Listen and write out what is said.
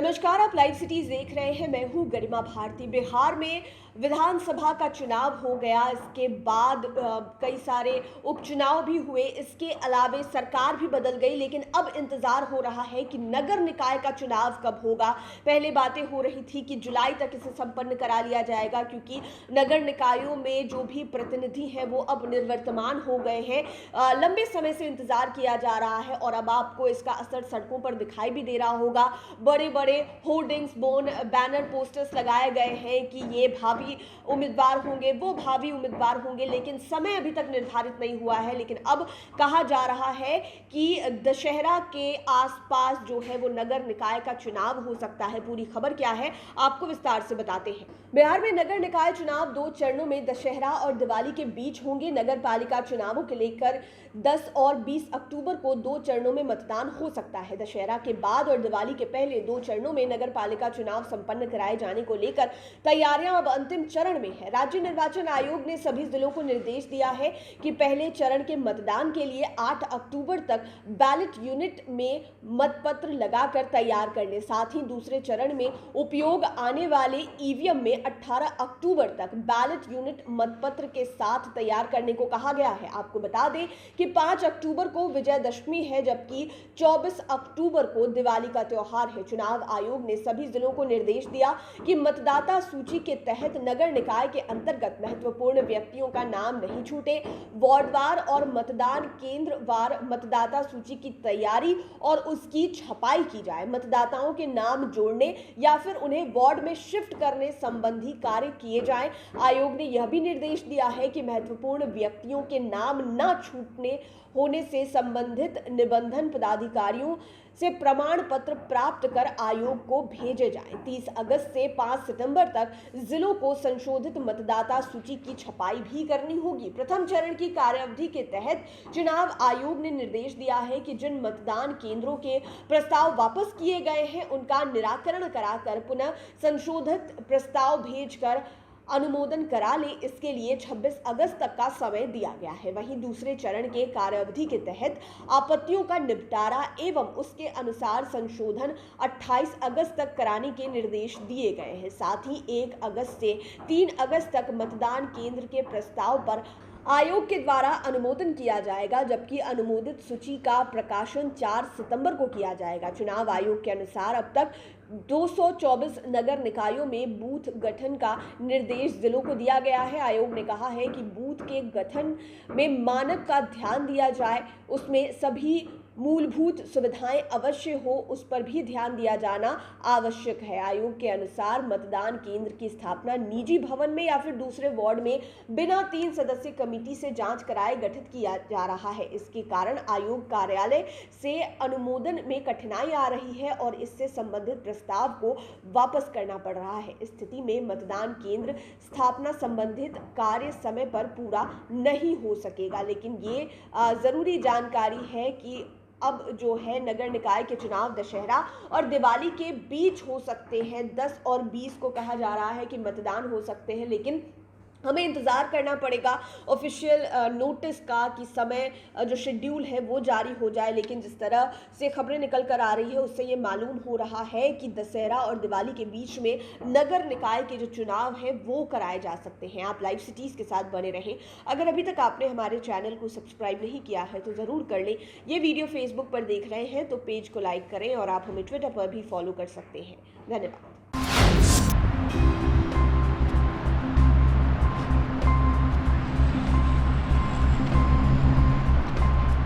नमस्कार, आप live cities देख रहे हैं। मैं हूं गरिमा भारती। बिहार में विधानसभा का चुनाव हो गया। इसके बाद कई सारे उपचुनाव भी हुए। इसके अलावे सरकार भी बदल गई, लेकिन अब इंतजार हो रहा है कि नगर निकाय का चुनाव कब होगा। पहले बातें हो रही थी कि जुलाई तक इसे संपन्न करा लिया जाएगा, क्योंकि नगर निकायों में जो भी प्रतिनिधि हैं वो अब निर्वर्तमान हो गए हैं। लंबे समय से इंतजार किया जा रहा है और अब आपको इसका असर सड़कों पर दिखाई भी दे रहा होगा। बड़े बड़े होर्डिंग्स, बैनर, पोस्टर्स लगाए गए हैं कि ये भावी उम्मीदवार होंगे, वो भावी उम्मीदवार होंगे, लेकिन समय अभी तक निर्धारित नहीं हुआ है। लेकिन अब कहा जा रहा है कि दशहरा के आसपास जो है वो नगर निकाय का चुनाव हो सकता है। पूरी खबर क्या है आपको विस्तार से बताते हैं। बिहार में नगर निकाय चुनाव 2 चरणों में दशहरा और दिवाली के बीच होंगे। नगर पालिका चुनावों के लेकर 10 और 20 अक्टूबर को 2 चरणों में मतदान हो सकता है। दशहरा के बाद और दिवाली के पहले 2 चरणों में नगर पालिका चुनाव संपन्न कराए जाने को लेकर तैयारियां अब अंतिम चरण में है। राज्य निर्वाचन आयोग ने सभी जिलों को निर्देश दिया है कि पहले चरण के मतदान के लिए 8 अक्टूबर तक बैलेट यूनिट में मतपत्र लगाकर तैयार कर ले। साथ ही दूसरे चरण में उपयोग आने वाले ईवीएम में 18 अक्टूबर तक बैलेट यूनिट मतपत्र के साथ तैयार करने को कहा गया है। आपको बता दें कि 5 अक्टूबर को विजयदशमी है, जबकि 24 अक्टूबर को दिवाली का त्यौहार है। चुनाव आयोग ने सभी जिलों को निर्देश दिया कि मतदाता सूची के तहत नगर निकाय के अंतर्गत महत्वपूर्ण व्यक्तियों का नाम नहीं छूटे। वार्डवार और मतदान केंद्र वार मतदाता सूची की तैयारी और उसकी छपाई की जाए। मतदाताओं के नाम जोड़ने या फिर उन्हें वार्ड में शिफ्ट करने संबंधी कार्य किए जाएं। आयोग ने यह भी निर्देश दिया है कि महत्वपूर्ण व्यक्तियों के नाम न छूटने होने से संबंधित निबंधन पदाधिकारियों से प्रमाण पत्र प्राप्त कर आयोग को भेजे जाएं। 30 अगस्त से 5 सितंबर तक जिलों को संशोधित मतदाता सूची की छपाई भी करनी होगी। प्रथम चरण की कार्यावधि के तहत चुनाव आयोग ने निर्देश दिया है कि जिन मतदान केंद्रों के प्रस्ताव वापस किए गए हैं उनका निराकरण कराकर पुनः संशोधित प्रस्ताव भेजकर अनुमोदन करा ले। इसके लिए 26 अगस्त तक का समय दिया गया है। वहीं दूसरे चरण के कार्यावधि के तहत आपत्तियों का निपटारा एवं उसके अनुसार संशोधन 28 अगस्त तक कराने के निर्देश दिए गए हैं। साथ ही 1 अगस्त से 3 अगस्त तक मतदान केंद्र के प्रस्ताव पर आयोग के द्वारा अनुमोदन किया जाएगा, जबकि अनुमोदित सूची का प्रकाशन 4 सितंबर को किया जाएगा। चुनाव आयोग के अनुसार अब तक 224 नगर निकायों में बूथ गठन का निर्देश जिलों को दिया गया है। आयोग ने कहा है कि बूथ के गठन में मानक का ध्यान दिया जाए, उसमें सभी मूलभूत सुविधाएं अवश्य हो, उस पर भी ध्यान दिया जाना आवश्यक है। आयोग के अनुसार मतदान केंद्र की स्थापना निजी भवन में या फिर दूसरे वार्ड में बिना 3 सदस्यीय कमेटी से जांच कराए गठित किया जा रहा है। इसके कारण आयोग कार्यालय से अनुमोदन में कठिनाई आ रही है और इससे संबंधित प्रस्ताव को वापस करना पड़ रहा है। इस स्थिति में मतदान केंद्र स्थापना संबंधित कार्य समय पर पूरा नहीं हो सकेगा। लेकिन ये जरूरी जानकारी है कि अब जो है नगर निकाय के चुनाव दशहरा और दिवाली के बीच हो सकते हैं। 10 और 20 को कहा जा रहा है कि मतदान हो सकते हैं, लेकिन हमें इंतज़ार करना पड़ेगा ऑफिशियल नोटिस का कि समय जो शेड्यूल है वो जारी हो जाए। लेकिन जिस तरह से खबरें निकल कर आ रही है उससे ये मालूम हो रहा है कि दशहरा और दिवाली के बीच में नगर निकाय के जो चुनाव हैं वो कराए जा सकते हैं। आप लाइव सिटीज़ के साथ बने रहें। अगर अभी तक आपने हमारे चैनल को सब्सक्राइब नहीं किया है तो ज़रूर कर लें। ये वीडियो फेसबुक पर देख रहे हैं तो पेज को लाइक करें और आप हमें ट्विटर पर भी फॉलो कर सकते हैं। धन्यवाद।